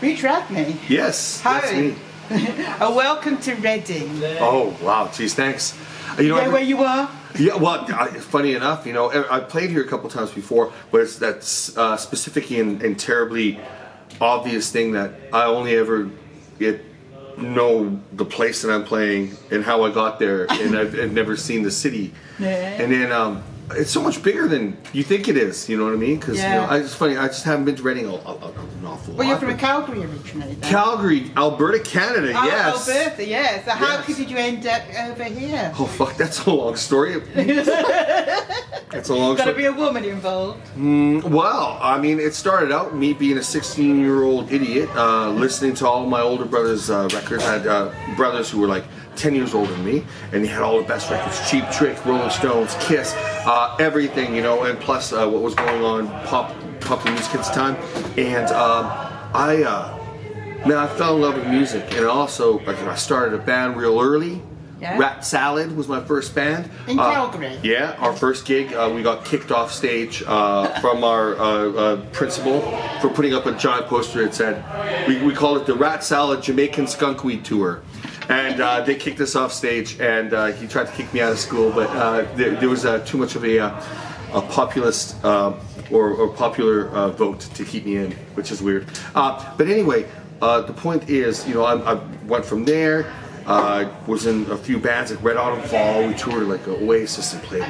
It's Ragany. Yes, Hi. that's me. Welcome to Reading. Oh, wow. Geez, thanks. You know, Where you are? Yeah, well, funny enough, you know, I played here a couple times before, but it's that specific and terribly obvious thing that I only ever know the place that I'm playing and how I got there, and I've never seen the city. Yeah. And then it's so much bigger than you think it is. You know what I mean? Because you know, it's funny. I just haven't been to Reading an awful lot. Well, you're from Calgary originally, then. Calgary, Alberta, Canada. Oh, yes. Alberta, yes. So how did you end up over here? Oh fuck, that's a long story. That's a long story. Got to be a woman involved. Well, I mean, it started out me being a 16-year-old idiot, listening to all my older brothers' records. I had brothers who were like 10 years older than me, and they had all the best records: Cheap Trick, Rolling Stones, Kiss, everything, you know, and plus what was going on popular music at the time. And I fell in love with music, and also I started a band real early. Yeah. Rat Salad was my first band. In Calgary? Yeah, our first gig, we got kicked off stage from our principal for putting up a giant poster. It said, we called it the Rat Salad Jamaican Skunkweed Tour. And they kicked us off stage, and he tried to kick me out of school, but there was too much of a populist or popular vote to keep me in, which is weird. But anyway, the point is, you know, I went from there. Was in a few bands like Red Autumn Fall. We toured like Oasis and played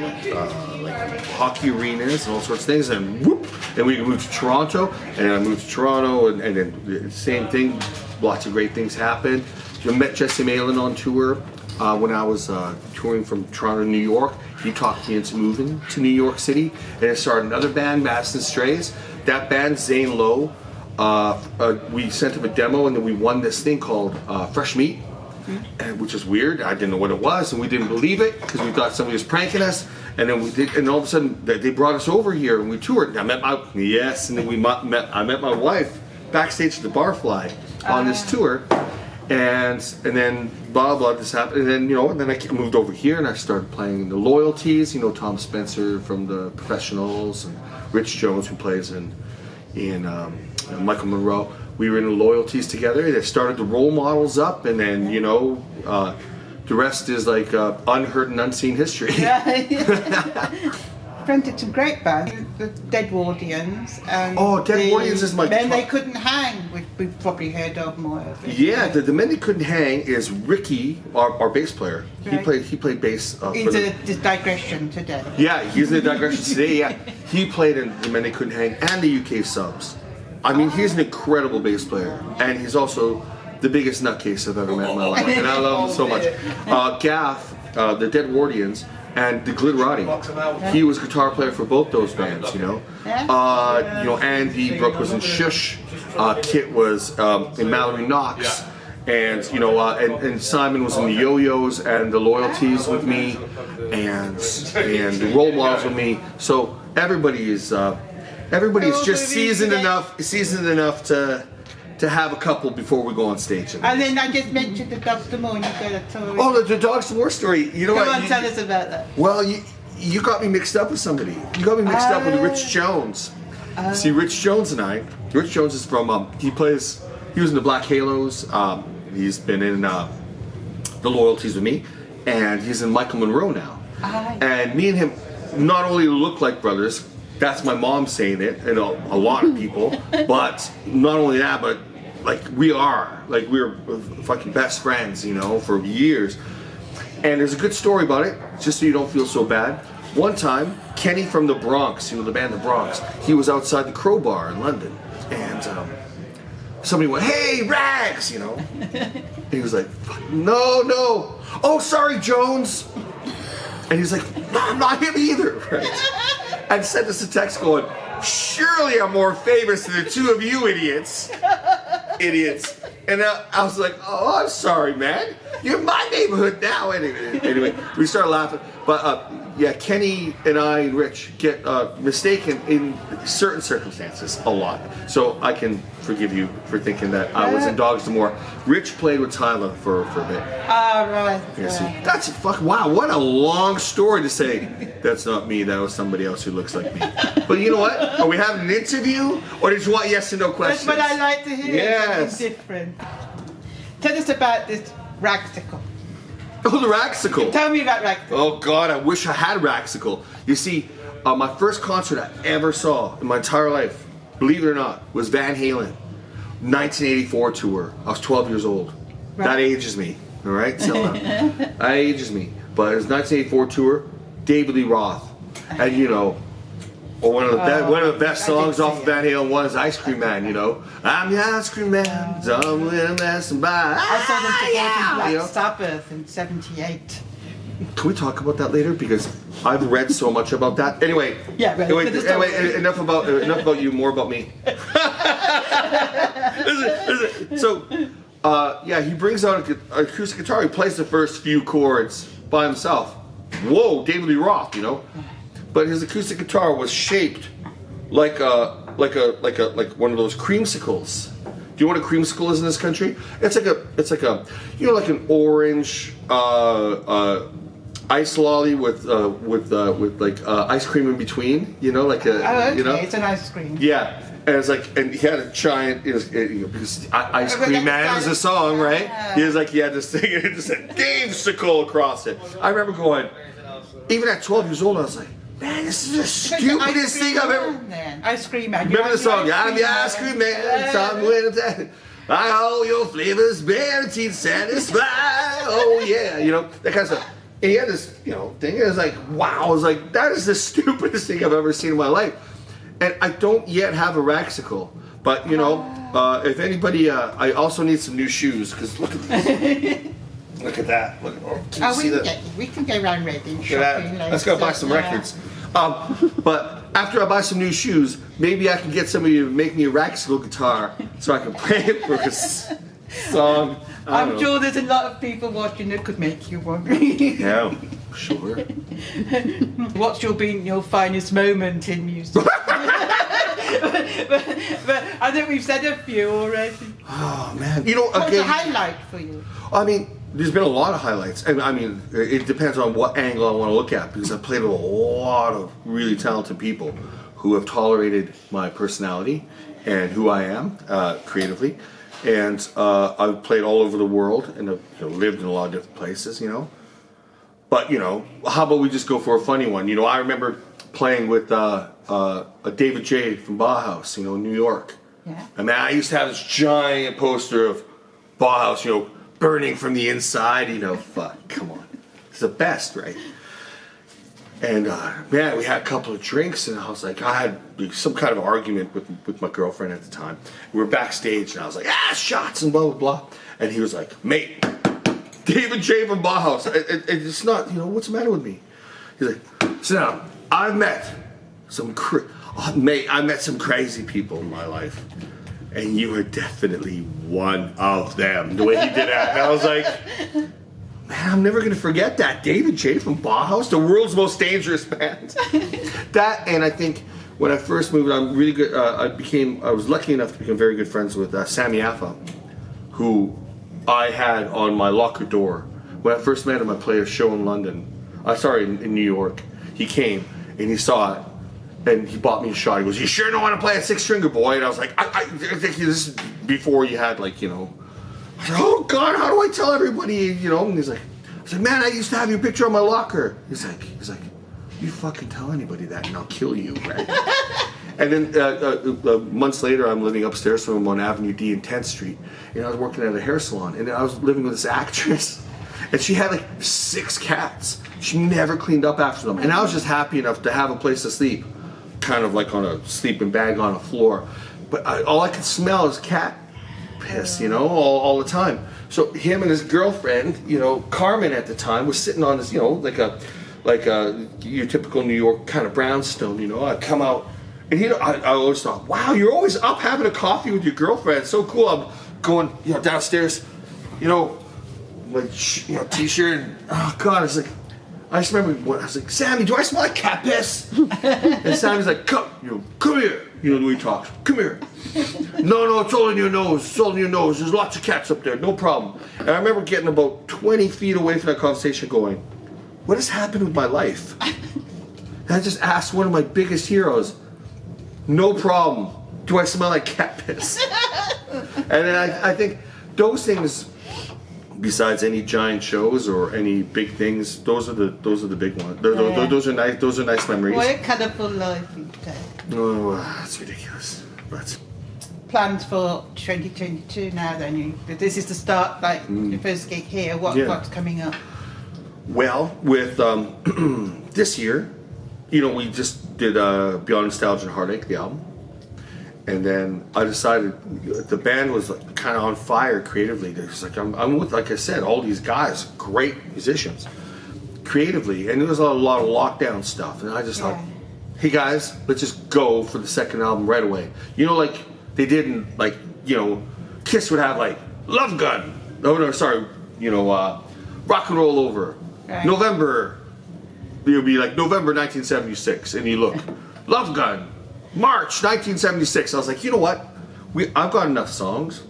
like hockey arenas and all sorts of things. And whoop, and we moved to Toronto. And I moved to Toronto, and then the same thing. Lots of great things happened. I met Jesse Malin on tour when I was touring from Toronto to New York. He talked me into moving to New York City, and I started another band, Madison Strays. That band, Zane Lowe. We sent him a demo, and then we won this thing called Fresh Meat. Which is weird. I didn't know what it was, and we didn't believe it because we thought somebody was pranking us. And then we did, and all of a sudden they brought us over here, and we toured. And I met I met my wife backstage at the Barfly on this tour, and then blah blah this happened. And then and then I moved over here, and I started playing the Loyalties. You know, Tom Spencer from the Professionals, and Rich Jones, who plays in Michael Monroe. We were in the Loyalties together. They started the Role Models up, and then the rest is like unheard and unseen history. Fronted some great bands, the Dead Wardians. And Dead Wardians is my. Men They Couldn't Hang, we've probably heard of more. Yeah, the Men They Couldn't Hang is Ricky, our bass player. Right. He played bass. Into the Digression today. Yeah, he's in the Digression today. Yeah, he played in the Men They Couldn't Hang and the UK Subs. I mean, he's an incredible bass player, and he's also the biggest nutcase I've ever met in my life, and I love him so much. Gaff, the Dead Wardians, and the Glitterati. He was guitar player for both those bands, Andy Brooke was in Shush, Kit was in Mallory Knox, and and Simon was in the Yo-Yos and the Loyalties with me, and the Role Models with me. So everybody's just seasoned enough to have a couple before we go on stage. And then I just mentioned the Dogs D'Amour, you got a tour. Oh, the Dogs D'Amour story. You know Come what? on, tell us about that. Well, you got me mixed up with somebody. You got me mixed up with Rich Jones. See, Rich Jones is from, he was in the Black Halos. He's been in the Loyalties with me, and he's in Michael Monroe now. And me and him not only look like brothers, that's my mom saying it, and a lot of people, but not only that, but we're fucking best friends, for years. And there's a good story about it, just so you don't feel so bad. One time, Kenny from the Bronx, the band The Bronx, he was outside the Crowbar in London, and somebody went, "Hey, Rags," and he was like, no, oh, sorry, Jones. And he's like, "No, I'm not him either," right? And sent us a text going, "Surely I'm more famous than the two of you idiots. And I was like, "Oh, I'm sorry, man." You're my neighborhood now. Anyway, we started laughing. But yeah, Kenny and I and Rich get mistaken in certain circumstances a lot. So I can forgive you for thinking that I was in Dogs D'Amour. Rich played with Tyler for a bit. All right. Yeah, see, that's wow, what a long story to say. That's not me, that was somebody else who looks like me. But you know what? Are we having an interview? Or did you want yes and no questions? That's what I like to hear. Yes. Something different. Tell us about this Ragsicle. Oh, the Ragsicle. Tell me about Ragsicle. Oh God, I wish I had Ragsicle. You see, my first concert I ever saw in my entire life, believe it or not, was Van Halen. 1984 tour. I was 12 years old. Right. That ages me. All right, so that ages me. But it was 1984 tour. David Lee Roth, and you know, or one of the best songs off of Van Halen one is "Ice Cream Man." You know, I'm the ice cream man, somewhere messing by. I saw them supporting Black Sabbath in '78. Can we talk about that later? Because I've read so much about that. Anyway, yeah. Right. Anyway, enough about you. More about me. So, yeah, he brings out an acoustic guitar. He plays the first few chords by himself. Whoa, David Lee Roth, you know. But his acoustic guitar was shaped like one of those creamsicles. Do you know what a creamsicle is in this country? It's like a you know, like an orange ice lolly with like ice cream in between. You know, like a okay. You know, it's an ice cream. Yeah. And it's like, and he had a giant, because Ice Cream Man is a song, right? He was like, he had this thing, and it just said Dave-sicle across it. I remember going, even at 12 years old, I was like, man, this is the stupidest thing I've ever. Ice Cream Man. Remember the song? I'm the Ice Cream Man. Somewhere I all your flavors, guaranteed to satisfy. Oh yeah, you know, that kind of stuff. And he had this, you know, thing. It was like, wow. I was like, that is the stupidest thing I've ever seen in my life. And I don't yet have a Ragsicle, but you know, if anybody, I also need some new shoes, because look at this. Look at that. Look, can you see that? We can go around Reading shopping. Let's go buy some records. But after I buy some new shoes, maybe I can get somebody to make me a Ragsicle guitar so I can play it for a song. I'm sure there's a lot of people watching that could make you one. Yeah, sure. What's your finest moment in music? but I think we've said a few already. Oh man, you know, what's a highlight for you? I mean, there's been a lot of highlights. I mean, it depends on what angle I want to look at, because I've played with a lot of really talented people who have tolerated my personality and who I am creatively. And I've played all over the world and I've lived in a lot of different places, you know. But, you know, how about we just go for a funny one? You know, I remember playing with a David J. from Bauhaus, you know, in New York. Yeah. I mean, I used to have this giant poster of Bauhaus, you know, burning from the inside, you know. Fuck, come on. It's the best, right? And, man, we had a couple of drinks, and I was like, I had some kind of argument with my girlfriend at the time. We were backstage, and I was like, shots, and blah, blah, blah. And he was like, mate, David J. from Bauhaus, it's not, you know, what's the matter with me? He's like, sit down. I've met some, I met some crazy people in my life, and you are definitely one of them. The way he did that, and I was like, man, I'm never gonna forget that. David J. from Bauhaus, the world's most dangerous band. That, and I think when I first moved, I'm really good. I was lucky enough to become very good friends with Sammy Affa, who I had on my locker door when I first met him. I played a show in London. In New York. He came and he saw it, and he bought me a shot. He goes, "You sure don't want to play a six-stringer, boy?" And I was like, I think this is before you had, like, you know. I said, oh God, how do I tell everybody, you know? And he's like, I said, man, I used to have your picture on my locker. He's like, you fucking tell anybody that and I'll kill you, right? And then months later, I'm living upstairs from him on Avenue D and 10th Street, and I was working at a hair salon, and I was living with this actress, and she had like 6 cats. She never cleaned up after them, and I was just happy enough to have a place to sleep, kind of like on a sleeping bag on a floor, but all I could smell is cat piss, you know, all the time. So him and his girlfriend, you know, Carmen at the time, was sitting on this, you know, like a your typical New York kind of brownstone, you know. I'd come out, and I always thought, wow, you're always up having a coffee with your girlfriend. It's so cool. I'm going, you know, downstairs, you know, like t-shirt. And, oh God, it's like I just remember I was like, Sammy, do I smell like cat piss? And Sammy's like, come here. You know the way he talks. Come here. No, it's all in your nose. It's all in your nose. There's lots of cats up there. No problem. And I remember getting about 20 feet away from that conversation, going, what has happened with my life? And I just asked one of my biggest heroes, no problem. Do I smell like cat piss? And then I think those things, besides any giant shows or any big things, those are the big ones. Those are nice. Those are nice memories. What a colourful life you've had. Oh, that's ridiculous. But Plans for 2022 now then? This is the start, like your first gig here. What's coming up? well, with this year, we just did Beyond Nostalgia and Heartache, the album. And then I decided the band was like kind of on fire creatively. There's like I'm with, like I said, all these guys, great musicians, creatively, and there was a lot of lockdown stuff. And I just thought, hey guys, let's just go for the second album right away. Like they did in Kiss would have like Love Gun. Rock and Roll Over. Right. November, it would be like November 1976, and you look, Love Gun. March 1976. I was like, you know what? I've got enough songs.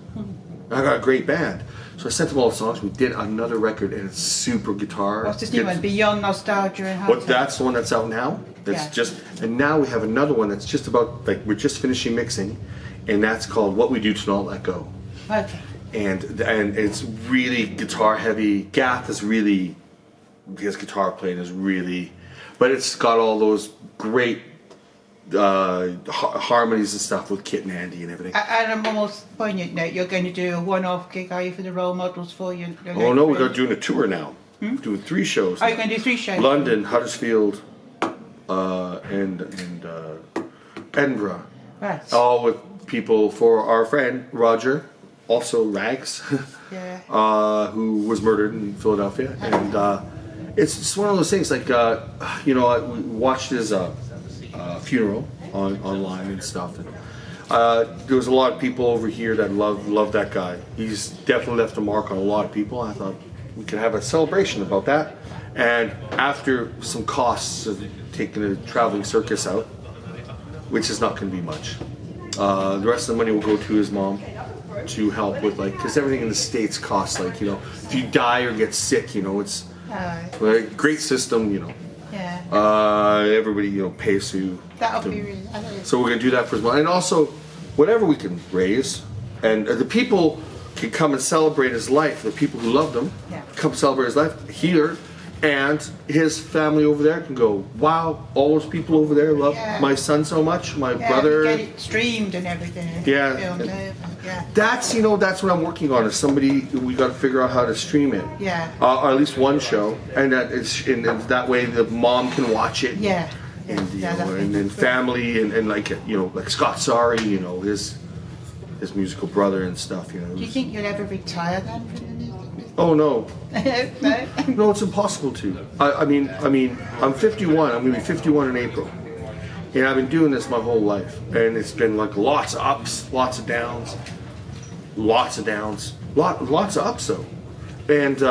I got a great band. So I sent them all the songs. We did another record, and it's super guitar. What's this new one? Beyond Nostalgia and Heartache? That's the one that's out now. And now we have another one that's just about, like, we're just finishing mixing, and that's called What We Do to Not Let Go. Okay. And it's really guitar heavy. Gath is really, his guitar playing is really, but it's got all those great harmonies and stuff with Kit and Andy and everything. And I'm almost poignant now. You're going to do a one-off gig, are you, for the role models for you? Oh no, we're doing a tour now. Doing 3 shows. Oh, you're going to do 3 shows? London, Huddersfield, and Edinburgh. Right. All with people for our friend Roger, also Rags, who was murdered in Philadelphia, and it's just one of those things. Like we watched his funeral online and stuff. And, there was a lot of people over here that love that guy. He's definitely left a mark on a lot of people. I thought we could have a celebration about that. And after some costs of taking a traveling circus out, which is not going to be much, the rest of the money will go to his mom to help with, like, because everything in the States costs, like, if you die or get sick, it's a great system, everybody, pays to. That'll be really. So we're gonna do that for his mom, and also whatever we can raise, and the people can come and celebrate his life. The people who loved him come celebrate his life here, and his family over there can go, wow, all those people over there love my son so much. My brother. Get it streamed and everything. That's that's what I'm working on. Is we got to figure out how to stream it. Or at least one show, and that way the mom can watch it. And and then family and like Scott Sorry, his musical brother and stuff. Do you think you'll ever retire then from the music? Oh no. No. No, it's impossible to. I mean, I'm 51. I'm gonna be 51 in April, and I've been doing this my whole life, and it's been like lots of ups, lots of downs, lots of ups though, and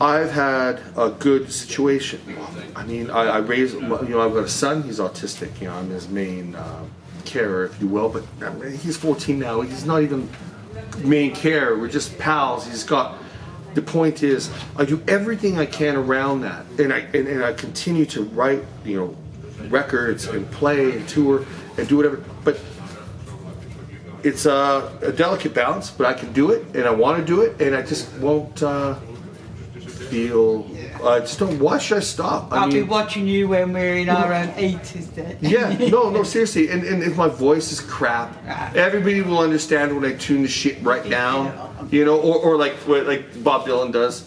I've had a good situation. I mean, I raised, I've got a son. He's autistic. I'm his main carer, if you will. But he's 14 now. He's not even main carer. We're just pals. The point is, I do everything I can around that, and I continue to write, records and play and tour and do whatever. But it's a delicate balance. But I can do it, and I want to do it, and I just won't feel. I just don't. Why should I stop? I'll be watching you when we're in our own 80s then. No, seriously. And if my voice is crap, everybody will understand when I tune the shit right down. Or like what Bob Dylan does.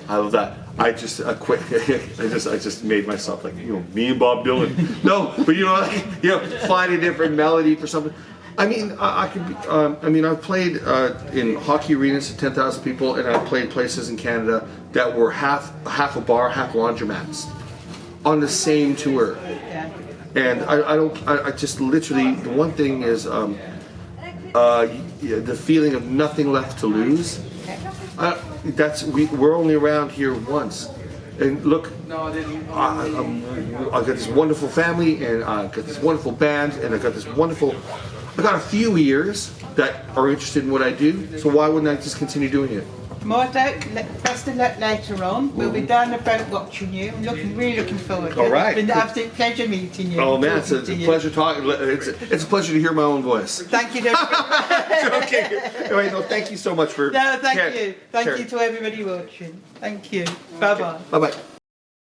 I love that. I quit. I just made myself like me and Bob Dylan. No, but find a different melody for something. I mean, I could be. I've played in hockey arenas to 10,000 people, and I've played places in Canada that were half a bar, half laundromats, on the same tour. And I just literally, the one thing is the feeling of nothing left to lose. We're only around here once. And look, I've got this wonderful family, and I've got this wonderful band, and I've got a few ears that are interested in what I do, so why wouldn't I just continue doing it? More best of luck later on. We'll be down the boat watching you. I'm really looking forward to it. All right. It's been an absolute pleasure meeting you. Oh man, it's a pleasure talking. It's a pleasure to hear my own voice. Thank you to everybody. Okay. Anyway, no, thank you so much for. No, thank you. Thank you to everybody watching. Thank you. Bye bye. Bye bye.